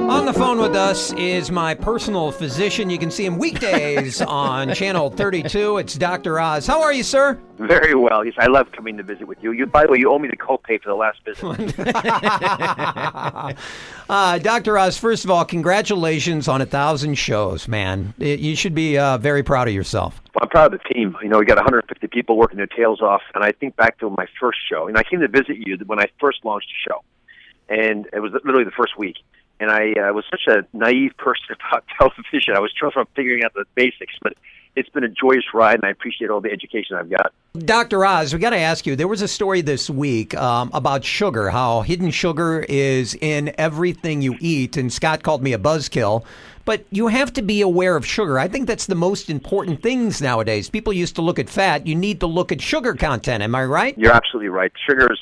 On the phone with us is my personal physician. You can see him weekdays on Channel 32. It's Dr. Oz. How are you, sir? Very well. Yes, I love coming to visit with you. By the way, you owe me the copay for the last visit. Dr. Oz, first of all, congratulations on 1,000 shows, man. You should be very proud of yourself. Well, I'm proud of the team. We got 150 people working their tails off, and I think back to my first show. And I came to visit you when I first launched the show, and it was literally the first week. And I was such a naive person about television. I was trying to figuring out the basics, but it's been a joyous ride, and I appreciate all the education I've got. Dr. Oz, we got to ask you, there was a story this week about sugar, how hidden sugar is in everything you eat, and Scott called me a buzzkill. But you have to be aware of sugar. I think that's the most important things nowadays. People used to look at fat. You need to look at sugar content. Am I right? You're absolutely right. Sugar is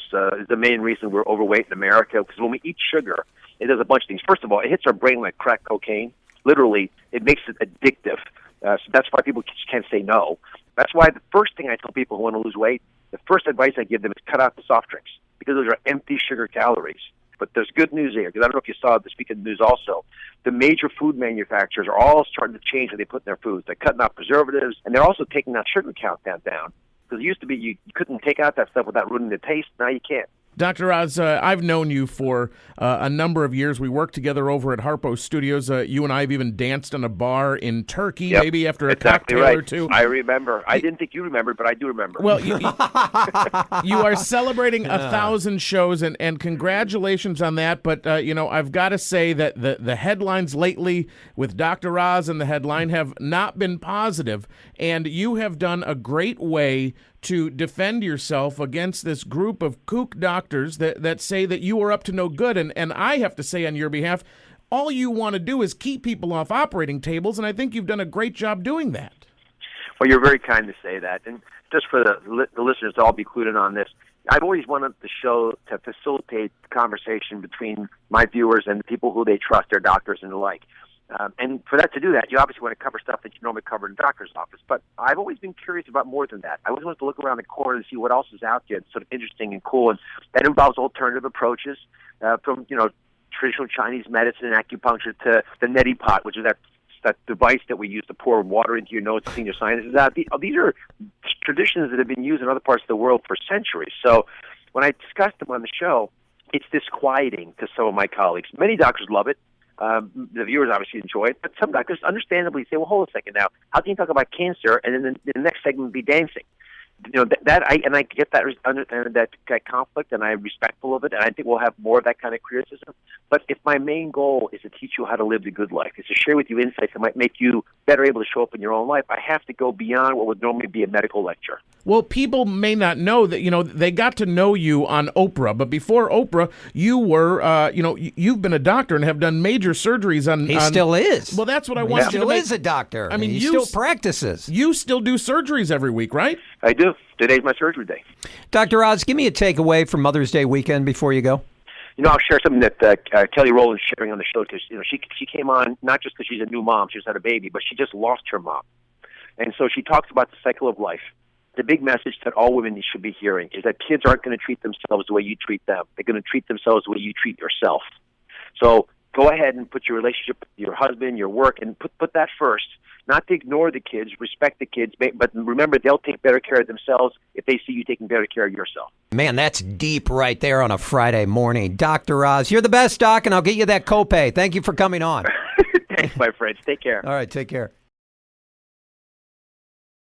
the main reason we're overweight in America, because when we eat sugar, it does a bunch of things. First of all, it hits our brain like crack cocaine. Literally, it makes it addictive. So that's why people just can't say no. That's why the first thing I tell people who want to lose weight, the first advice I give them is cut out the soft drinks, because those are empty sugar calories. But there's good news here, because I don't know if you saw this week in the news also. The major food manufacturers are all starting to change what they put in their foods. They're cutting out preservatives, and they're also taking that sugar content down. Because it used to be you couldn't take out that stuff without ruining the taste. Now you can't. Dr. Oz, I've known you for a number of years. We worked together over at Harpo Studios. You and I have even danced in a bar in Turkey, maybe after a cocktail right. or two. I remember. I didn't think you remembered, but I do remember. Well, you are celebrating 1,000 shows, and congratulations on that. But, I've got to say that the headlines lately with Dr. Oz and the headline have not been positive, and you have done a great way to defend yourself against this group of kook doctors that say that you are up to no good. And I have to say on your behalf, all you want to do is keep people off operating tables, and I think you've done a great job doing that. Well, you're very kind to say that. And just for the listeners to all be clued in on this, I've always wanted the show to facilitate the conversation between my viewers and the people who they trust, their doctors and the like. And for that to do that, you obviously want to cover stuff that you normally cover in a doctor's office. But I've always been curious about more than that. I always want to look around the corner and see what else is out there that's sort of interesting and cool. And that involves alternative approaches from, traditional Chinese medicine and acupuncture to the neti pot, which is that device that we use to pour water into your nose to clean your sinuses out. These are traditions that have been used in other parts of the world for centuries. So when I discuss them on the show, it's disquieting to some of my colleagues. Many doctors love it. The viewers obviously enjoy it, but some doctors understandably say, well, hold a second now. How can you talk about cancer and then the next segment be dancing? I get that conflict, and I'm respectful of it, and I think we'll have more of that kind of criticism. But if my main goal is to teach you how to live the good life, is to share with you insights that might make you better able to show up in your own life, I have to go beyond what would normally be a medical lecture. Well, people may not know that, they got to know you on Oprah, but before Oprah, you were, you've been a doctor and have done major surgeries on... He still is. Well, that's what I want you to make. He still is a doctor. I mean, he still practices. You still do surgeries every week, right? I do. Today's my surgery day. Dr. Oz, give me a takeaway from Mother's Day weekend before you go. I'll share something that Kelly Rowland's sharing on the show, because she came on not just because she's a new mom, she just had a baby, but she just lost her mom. And so she talks about the cycle of life. The big message that all women should be hearing is that kids aren't going to treat themselves the way you treat them. They're going to treat themselves the way you treat yourself. So go ahead and put your relationship with your husband, your work, and put that first. Not to ignore the kids, respect the kids, but remember they'll take better care of themselves if they see you taking better care of yourself. Man, that's deep right there on a Friday morning. Dr. Oz, you're the best, Doc, and I'll get you that copay. Thank you for coming on. Thanks, my friends. Take care. All right, take care.